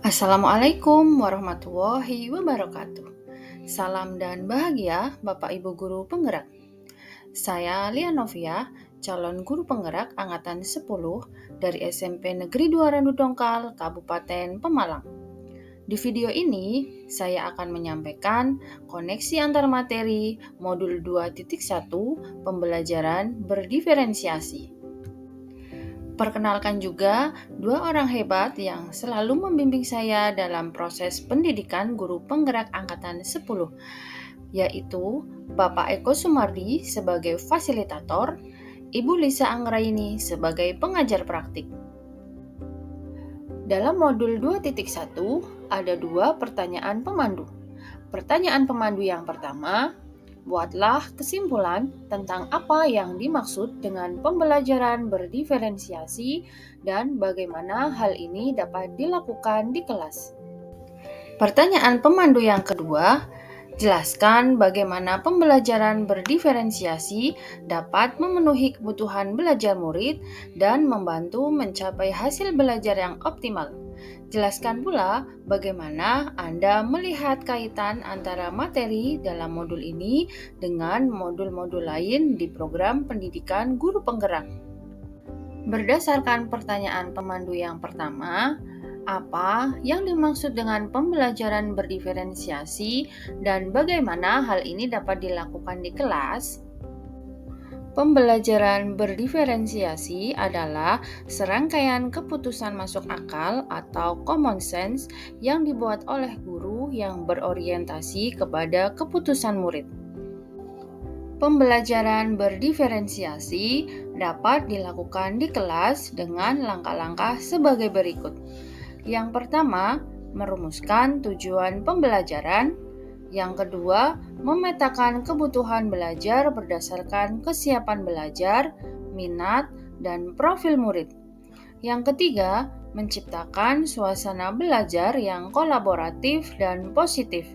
Assalamualaikum warahmatullahi wabarakatuh. Salam dan bahagia Bapak Ibu Guru Penggerak. Saya Lia Novia, calon guru penggerak angkatan 10 dari SMP Negeri 2 Randu Dongkal, Kabupaten Pemalang. Di video ini, saya akan menyampaikan koneksi antar materi modul 2.1 pembelajaran berdiferensiasi. Perkenalkan juga dua orang hebat yang selalu membimbing saya dalam proses pendidikan guru penggerak angkatan 10, yaitu Bapak Eko Sumardi sebagai fasilitator, Ibu Lisa Anggraini sebagai pengajar praktik. Dalam modul 2.1 ada dua pertanyaan pemandu. Pertanyaan pemandu yang pertama, buatlah kesimpulan tentang apa yang dimaksud dengan pembelajaran berdiferensiasi dan bagaimana hal ini dapat dilakukan di kelas. Pertanyaan pemandu yang kedua, jelaskan bagaimana pembelajaran berdiferensiasi dapat memenuhi kebutuhan belajar murid dan membantu mencapai hasil belajar yang optimal. Jelaskan pula bagaimana Anda melihat kaitan antara materi dalam modul ini dengan modul-modul lain di program pendidikan guru penggerak. Berdasarkan pertanyaan pemandu yang pertama, apa yang dimaksud dengan pembelajaran berdiferensiasi dan bagaimana hal ini dapat dilakukan di kelas? Pembelajaran berdiferensiasi adalah serangkaian keputusan masuk akal atau common sense yang dibuat oleh guru yang berorientasi kepada keputusan murid. Pembelajaran berdiferensiasi dapat dilakukan di kelas dengan langkah-langkah sebagai berikut. Yang pertama, merumuskan tujuan pembelajaran. Yang kedua, memetakan kebutuhan belajar berdasarkan kesiapan belajar, minat, dan profil murid. Yang ketiga, menciptakan suasana belajar yang kolaboratif dan positif.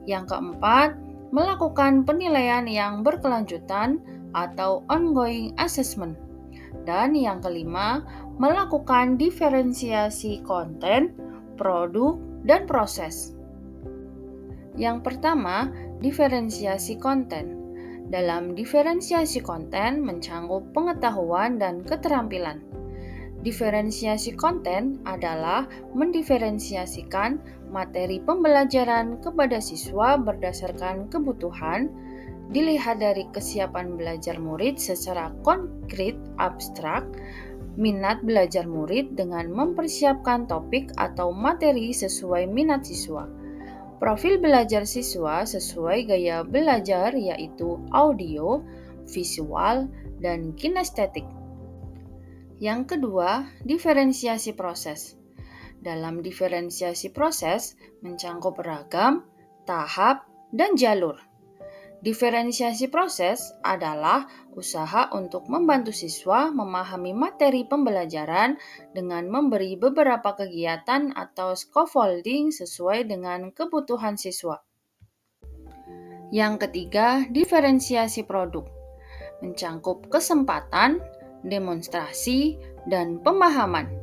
Yang keempat, melakukan penilaian yang berkelanjutan atau ongoing assessment. Dan yang kelima, melakukan diferensiasi konten, produk, dan proses. Yang pertama, diferensiasi konten. Dalam diferensiasi konten mencakup pengetahuan dan keterampilan. Diferensiasi konten adalah mendiferensiasikan materi pembelajaran kepada siswa berdasarkan kebutuhan, dilihat dari kesiapan belajar murid secara konkret abstrak, minat belajar murid dengan mempersiapkan topik atau materi sesuai minat siswa. Profil belajar siswa sesuai gaya belajar yaitu audio, visual, dan kinestetik. Yang kedua, diferensiasi proses. Dalam diferensiasi proses mencakup ragam, tahap, dan jalur. Diferensiasi proses adalah usaha untuk membantu siswa memahami materi pembelajaran dengan memberi beberapa kegiatan atau scaffolding sesuai dengan kebutuhan siswa. Yang ketiga, diferensiasi produk. Mencakup kesempatan, demonstrasi, dan pemahaman.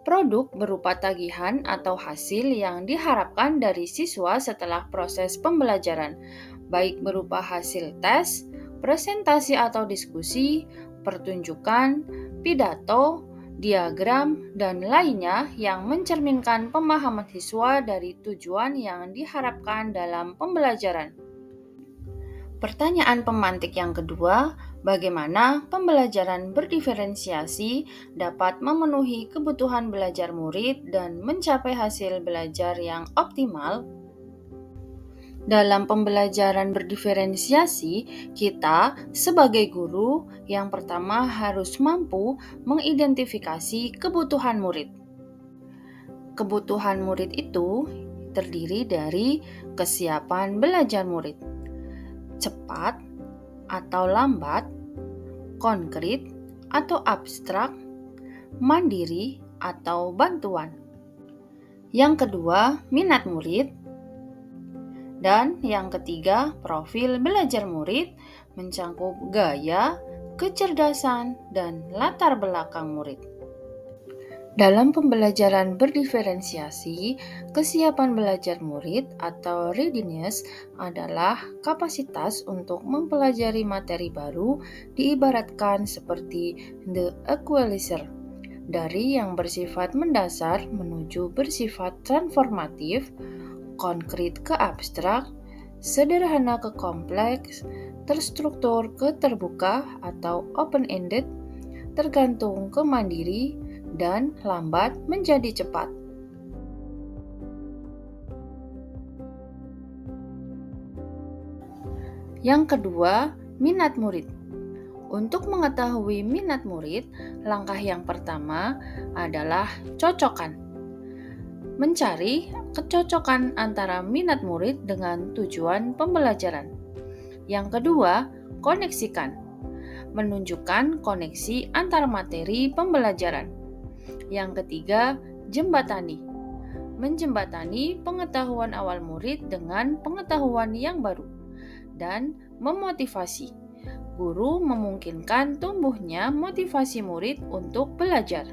Produk berupa tagihan atau hasil yang diharapkan dari siswa setelah proses pembelajaran, baik berupa hasil tes, presentasi atau diskusi, pertunjukan, pidato, diagram, dan lainnya yang mencerminkan pemahaman siswa dari tujuan yang diharapkan dalam pembelajaran. Pertanyaan pemantik yang kedua, bagaimana pembelajaran berdiferensiasi dapat memenuhi kebutuhan belajar murid dan mencapai hasil belajar yang optimal? Dalam pembelajaran berdiferensiasi, kita sebagai guru yang pertama harus mampu mengidentifikasi kebutuhan murid. Kebutuhan murid itu terdiri dari kesiapan belajar murid, cepat atau lambat, konkret atau abstrak, mandiri atau bantuan. Yang kedua, minat murid. Dan yang ketiga, profil belajar murid mencakup gaya, kecerdasan, dan latar belakang murid. Dalam pembelajaran berdiferensiasi, kesiapan belajar murid atau readiness adalah kapasitas untuk mempelajari materi baru, diibaratkan seperti the equalizer, dari yang bersifat mendasar menuju bersifat transformatif, konkret ke abstrak, sederhana ke kompleks, terstruktur ke terbuka atau open-ended, tergantung ke mandiri, dan lambat menjadi cepat. Yang kedua, minat murid. Untuk mengetahui minat murid, langkah yang pertama adalah cocokan. Mencari kecocokan antara minat murid dengan tujuan pembelajaran. Yang kedua, koneksikan. Menunjukkan koneksi antar materi pembelajaran. Yang ketiga, jembatani. Menjembatani pengetahuan awal murid dengan pengetahuan yang baru. Dan memotivasi. Guru memungkinkan tumbuhnya motivasi murid untuk belajar.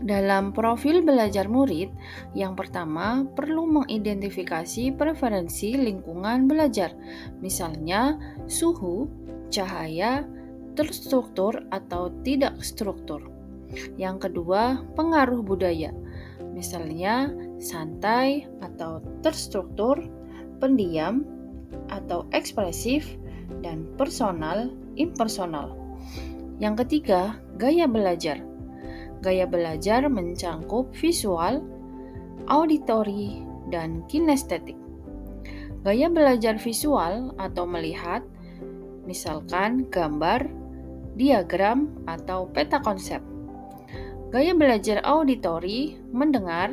Dalam profil belajar murid, yang pertama perlu mengidentifikasi preferensi lingkungan belajar, misalnya suhu, cahaya, terstruktur atau tidak struktur. Yang kedua, pengaruh budaya, misalnya santai atau terstruktur, pendiam atau ekspresif, dan personal, impersonal. Yang ketiga, gaya belajar. Gaya belajar mencangkup visual, auditori, dan kinestetik. Gaya belajar visual atau melihat, misalkan gambar, diagram, atau peta konsep. Gaya belajar auditori, mendengar,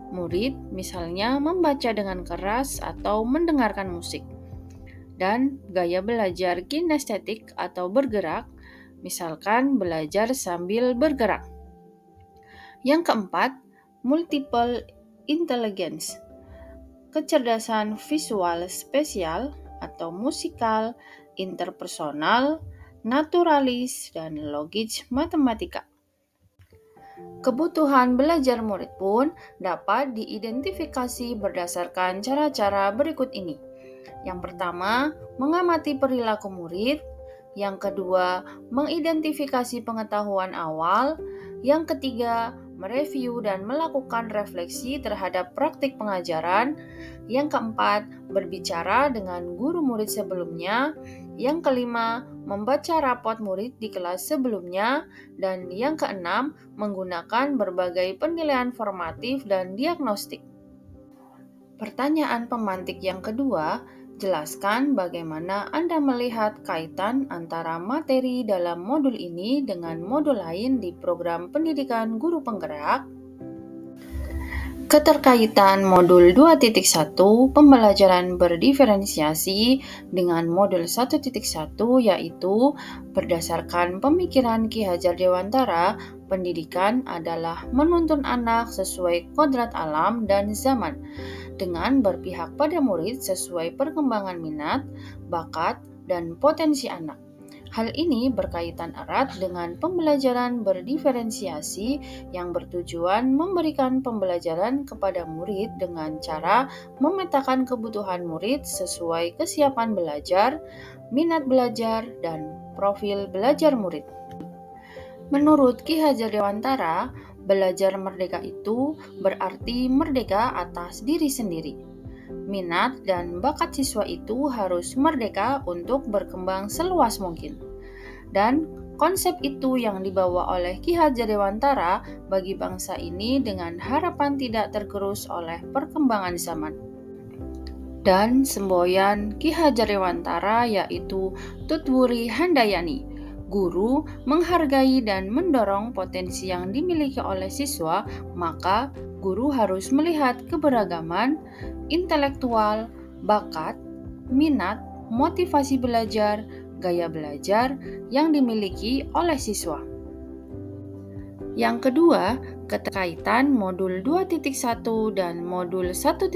murid misalnya membaca dengan keras atau mendengarkan musik. Dan gaya belajar kinestetik atau bergerak, misalkan belajar sambil bergerak. Yang keempat, multiple intelligence. Kecerdasan visual spesial atau musikal, interpersonal, naturalis, dan logis matematika. Kebutuhan belajar murid pun dapat diidentifikasi berdasarkan cara-cara berikut ini. Yang pertama, mengamati perilaku murid. Yang kedua, mengidentifikasi pengetahuan awal. Yang ketiga, mereview dan melakukan refleksi terhadap praktik pengajaran. Yang keempat, berbicara dengan guru murid sebelumnya. Yang kelima, membaca rapot murid di kelas sebelumnya. Dan yang keenam, menggunakan berbagai penilaian formatif dan diagnostik. Pertanyaan pemantik yang kedua, jelaskan bagaimana Anda melihat kaitan antara materi dalam modul ini dengan modul lain di program pendidikan guru penggerak. Keterkaitan modul 2.1 pembelajaran berdiferensiasi dengan modul 1.1 yaitu berdasarkan pemikiran Ki Hajar Dewantara, pendidikan adalah menuntun anak sesuai kodrat alam dan zaman dengan berpihak pada murid sesuai perkembangan minat, bakat, dan potensi anak. Hal ini berkaitan erat dengan pembelajaran berdiferensiasi yang bertujuan memberikan pembelajaran kepada murid dengan cara memetakan kebutuhan murid sesuai kesiapan belajar, minat belajar, dan profil belajar murid. Menurut Ki Hajar Dewantara, belajar merdeka itu berarti merdeka atas diri sendiri. Minat dan bakat siswa itu harus merdeka untuk berkembang seluas mungkin. Dan konsep itu yang dibawa oleh Ki Hajar Dewantara bagi bangsa ini dengan harapan tidak tergerus oleh perkembangan zaman. Dan semboyan Ki Hajar Dewantara yaitu Tutwuri Handayani. Guru menghargai dan mendorong potensi yang dimiliki oleh siswa, maka guru harus melihat keberagaman, intelektual, bakat, minat, motivasi belajar, gaya belajar yang dimiliki oleh siswa. Yang kedua, keterkaitan modul 2.1 dan modul 1.2.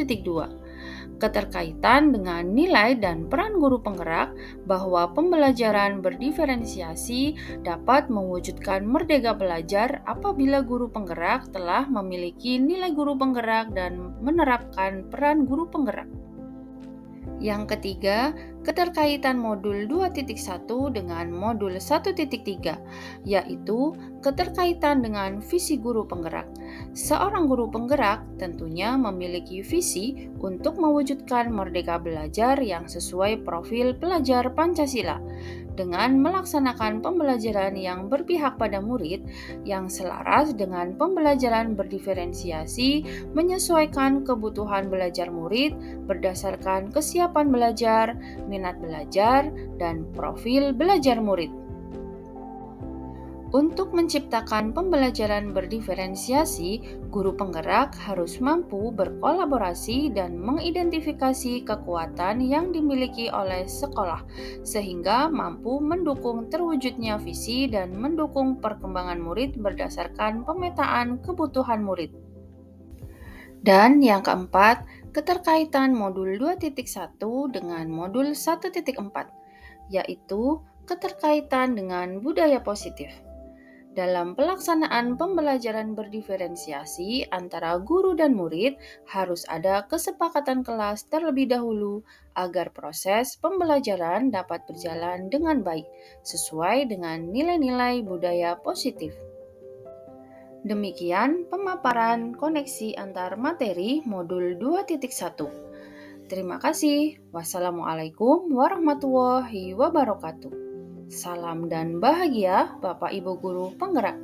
Keterkaitan dengan nilai dan peran guru penggerak bahwa pembelajaran berdiferensiasi dapat mewujudkan merdeka belajar apabila guru penggerak telah memiliki nilai guru penggerak dan menerapkan peran guru penggerak. Yang ketiga, keterkaitan modul 2.1 dengan modul 1.3, yaitu keterkaitan dengan visi guru penggerak. Seorang guru penggerak tentunya memiliki visi untuk mewujudkan merdeka belajar yang sesuai profil pelajar Pancasila, dengan melaksanakan pembelajaran yang berpihak pada murid, yang selaras dengan pembelajaran berdiferensiasi, menyesuaikan kebutuhan belajar murid berdasarkan kesiapan belajar, minat belajar, dan profil belajar murid. Untuk menciptakan pembelajaran berdiferensiasi, guru penggerak harus mampu berkolaborasi dan mengidentifikasi kekuatan yang dimiliki oleh sekolah, sehingga mampu mendukung terwujudnya visi dan mendukung perkembangan murid berdasarkan pemetaan kebutuhan murid. Dan yang keempat, keterkaitan modul 2.1 dengan modul 1.4, yaitu keterkaitan dengan budaya positif. Dalam pelaksanaan pembelajaran berdiferensiasi antara guru dan murid, harus ada kesepakatan kelas terlebih dahulu agar proses pembelajaran dapat berjalan dengan baik, sesuai dengan nilai-nilai budaya positif. Demikian pemaparan koneksi antar materi modul 2.1. Terima kasih. Wassalamualaikum warahmatullahi wabarakatuh. Salam dan bahagia Bapak Ibu Guru Penggerak.